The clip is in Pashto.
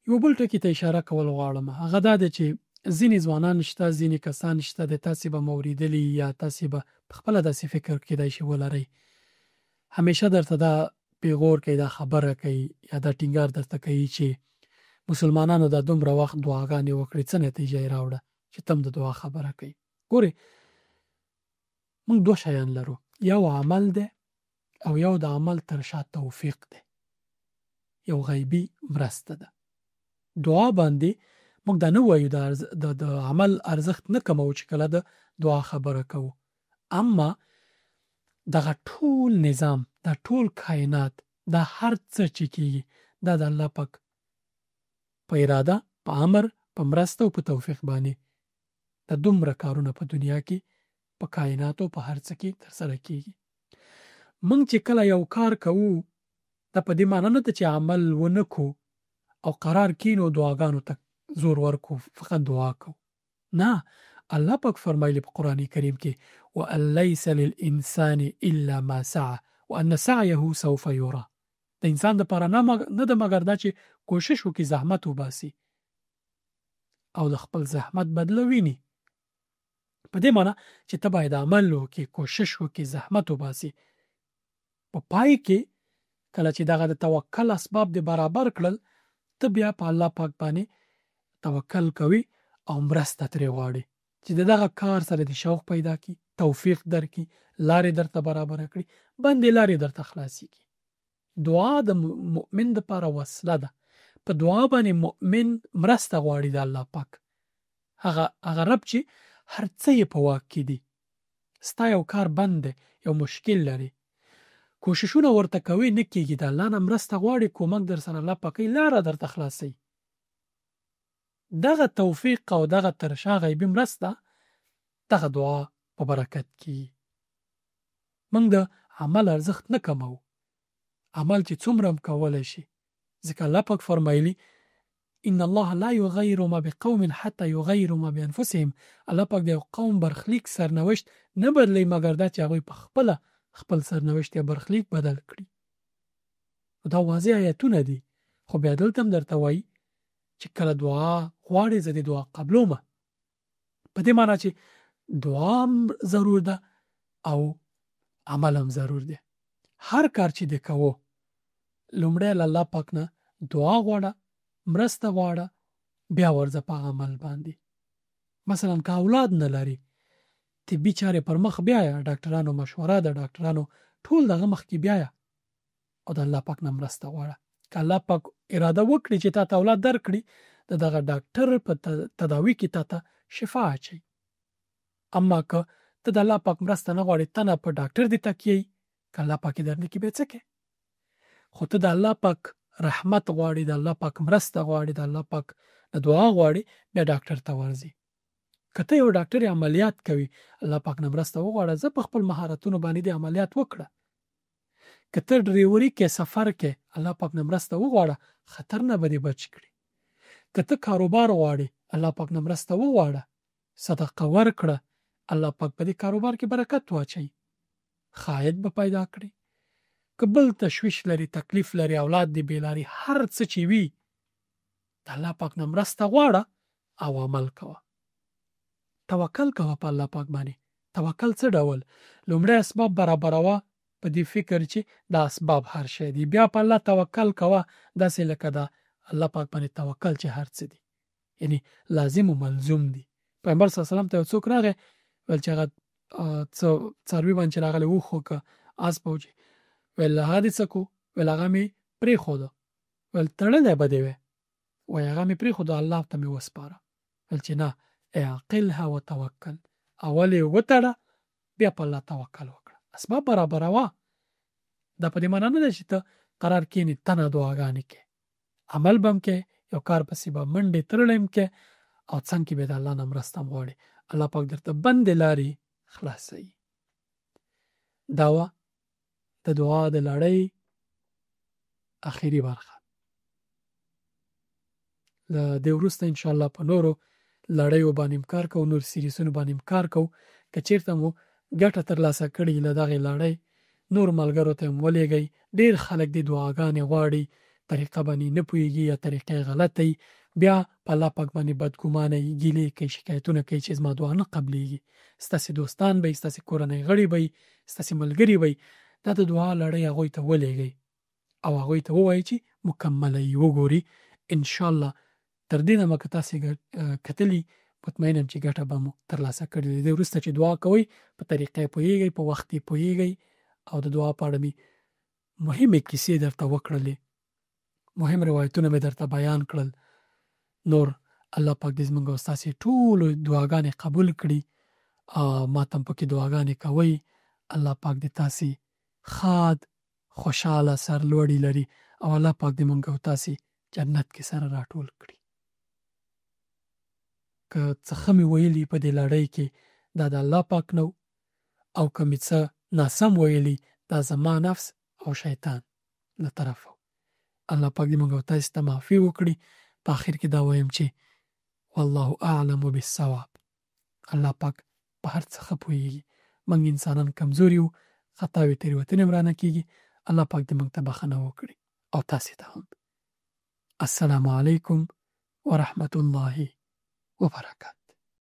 یو بل ټکي ته اشاره کول غواړم، هغه دا دی چې ځینې ځوانان شته، ځینې کسان شته، د تاسې به مو اورېدلي یا تاسې به پخپله داسې فکر کیدای شي ولرئ، همیشه درته دا پیغور کوي، دا خبره کوي یا دا ټینګار درته کوي چې مسلمانانو دا دومره وخت دعاګانې وکړې، څه نتیجه یې راوړه چې تم د دعا خبره کوي. ګورې، موږ دوه شیان لرو، یو عمل دی او یو د عمل تر شا توفیق دی، یو غیبي مرسته ده. دعا باندې موږ دا نه وایو د عمل ارزښت نه کمو چې کله د دعا خبره کوو، اما دغه ټول نظام، دا ټول کائنات، دا هر څه چې کیږي دا د الله پاک په اراده، په امر، په مرسته او په توفیق باندې د دومره کارونه په دنیا کې، په کائناتو، په هر څه کې ترسره کیږي. موږ چې کله یو کار کوو دا په دې معنی نه ده چې عمل ونه کو او قرار کینو دعاګانو ته زور ورکو، فقط دعا کو. نه، الله پاک فرمایلی په قرآن کریم کې وَأَن لَيْسَ لِلْإِنسَانِ إِلَّا مَا سَعَى وَأَنَّ سَعْيَهُ سَوْفَ يُرَى. د انسان دپاره نه ده مګر دا چې کوشش وکړي، زحمت وباسي او د خپل زحمت بدله ویني. په دې معنی چې ته باید عمل وکړي، کوشش وکړي، زحمت وباسي. په پای کې کله چې دغه د توکل اسباب دې برابر کړل، ته بیا په الله پاک باندې توکل کوي او مرسته ترې غواړي چې دغه کار سره د شوق پیدا کړي، توفیق درکړي، لارې درته برابر کړي، بندې لارې درته خلاصي کړي. دعا د مؤمن دپاره وسله ده. په دعا باندې مؤمن مرسته غواړي د الله پاک، هغه رب چې هر څه یې په واک کې دي. ستا یو کار بند دی، یو مشکل لري، کوششونه ورته کوي، نه کېږي، د الله نه مرسته غواړي، کومک در سره الله پاک لاره درته خلاصوي. دغه توفیق او دغه تر شا غیبي مرسته دغه دعا په برکت کې. موږ د عمل ارزښت نه کمو، عمل چې څومره هم کولی شي، ځکه الله پاک فرمایلی ان الله لا یغیر ما بقوم حتی یغیروا ما بانفسهم. الله پاک د یو قوم برخلیک سرنوشت نه بدلی مګر دا چې هغوی په خپل سرنوشت یا برخلیک بدل کړي. دا واضح آیتونه دي، خو بیا دلته هم درته وایي چې کله دعا غواړې زه د دعا قبلومه، په دې معنی چې دعا هم ضرور ده او عمل هم ضرور دی. هر کار چې دې کوو لومړی له الله پاک نه دعا غواړه، مرسته غواړه، بیا ورځه په عمل باندې. مثلا که اولاد نه لري، طبي چارې پر مخ بیايه، ډاکټرانو مشوره ده، ډاکټرانو ټول دغه مخ کې بیايه او د الله پاک نه مرسته غواړه. که الله پاک اراده وکړي چې تا ته اولاد درکړي، د دغه ډاکټر په تداوي کې تا ته شفا اچي. اما که ته د الله پاک مرسته نه غواړې، ته نه په ډاکټر دې تکیې، که الله پاک یې درنکړي بیا څه کوې؟ خو ته د الله پاک رحمت غواړي، د الله پاک مرسته غواړي، د الله پاک د دعا غواړي، بیا ډاکټر ته ورځي. که ته یو ډاکټر عملیات کوي، الله پاک نه مرسته وغواړه، زه په خپل مهارتونو باندې د عملیات وکړه. که ته ډریوري کې، سفر کې، الله پاک نه مرسته وغواړه، خطر نه به دې بچ کړي. که ته کاروبار غواړي، الله پاک نه مرسته وغواړه، صدقه ورکړه، الله پاک په دې کاروبار کې برکت واچوي، ښه به پیدا کړي. که بل تشویش لري، تکلیف لري، اولاد دې بېلاري، هر څه چې وي، د الله پاک نه مرسته غواړه او عمل کوه. توکل کوه په الله پاک باندې. توکل څه ډول؟ لومړی اسباب برابروه په دې فکر چې دا اسباب هر شی دي، بیا په الله توکل کوه داسې لکه دا الله پاک باندې توکل چې هر څه دي، یعنی لازم و ملزوم دي. پیغمبر صلی الله علیه وسلم ته یو څوک راغی، ویل چې هغه څاروي باندې چې راغلی اوښ وکړه، اس به وچې، ویل هغه دې څه کو؟ ویل هغه مې پرېښوده. ویل تړلی به دې وی؟ وایي هغه مې پرېښوده، الله ته مې وسپاره. ویل چې نه، اعقلها وتوکل، اول یې وتړه، بیا په الله توکل وکړه. اسباب برابروه. دا په دې معنی نه ده چې ته قرار کښېنې تنه دعاګانې کې، عمل به هم کې، یو کار پسې به منډې ترړې هم کې او څنګ کې به د الله نه مرسته هم غواړې. الله پاک درته بندې لارې خلاصوي. دا وه د دعا د لړۍ اخري برخه. له دې وروسته انشاءالله په نورو لړیو باندې هم کار کوو، نور سیریسونو باندې هم کار کوو. که چېرته مو ګټه ترلاسه کړي له دغې لړۍ، نور ملګرو ته هم ولېږئ. ډېر خلک دې دعاګانې غواړي، طریقه باندې نه پوهېږي یا طریقه یې غلطه وي، بیا په الله پاک باندې بدګمانه وي، ګیلې کوي، شکایتونه کوي چې زما دعا نه قبلېږي. ستاسې دوستان به وي، ستاسې کورنۍ غړي به وي، ستاسې ملګري به وي، دا د دعا لړۍ هغوی ته ولېږئ او هغوی ته ووایئ چې مکمله یې وګوري. انشاءالله تر دې دمه که تاسې کتلي، مطمئن یم چې ګټه به مو ترلاسه کړې وي. د دې وروسته چې دعا کوئ په طریقه یې پوهېږئ، په وخت یې پوهېږئ او د دعا په اړه مې مهمې کیسې درته وکړلې، مهم روایتونه مې درته بیان کړل. نور الله پاک دې زموږ او ستاسې ټولو دعاګانې قبول کړي. ما ته هم پکې دعاګانې کوئ. الله پاک دې تاسې ښاد، خوشحاله، سرلوړي لري او الله پاک دې موږ او تاسې جنت کې سره راټول کړي. که څه ښه مې ویلي په دې لړۍ کې دا د الله پاک نه او که مې څه ناسم ویلي دا زما نفس او شیطان له طرفه. الله پاک دې موږ او تاسې ته معافي وکړي. په آخر کې دا وایم چې والله اعلم بالصواب. الله پاک په هر څه ښه پوهېږي. موږ انسانان کمزوري یو، خطاوې تېروتنې هم رانه کېږي. الله پاک دې موږ ته بښنه وکړي او تاسې ته هم. السلام علیکم ورحمة الله وبرکاته.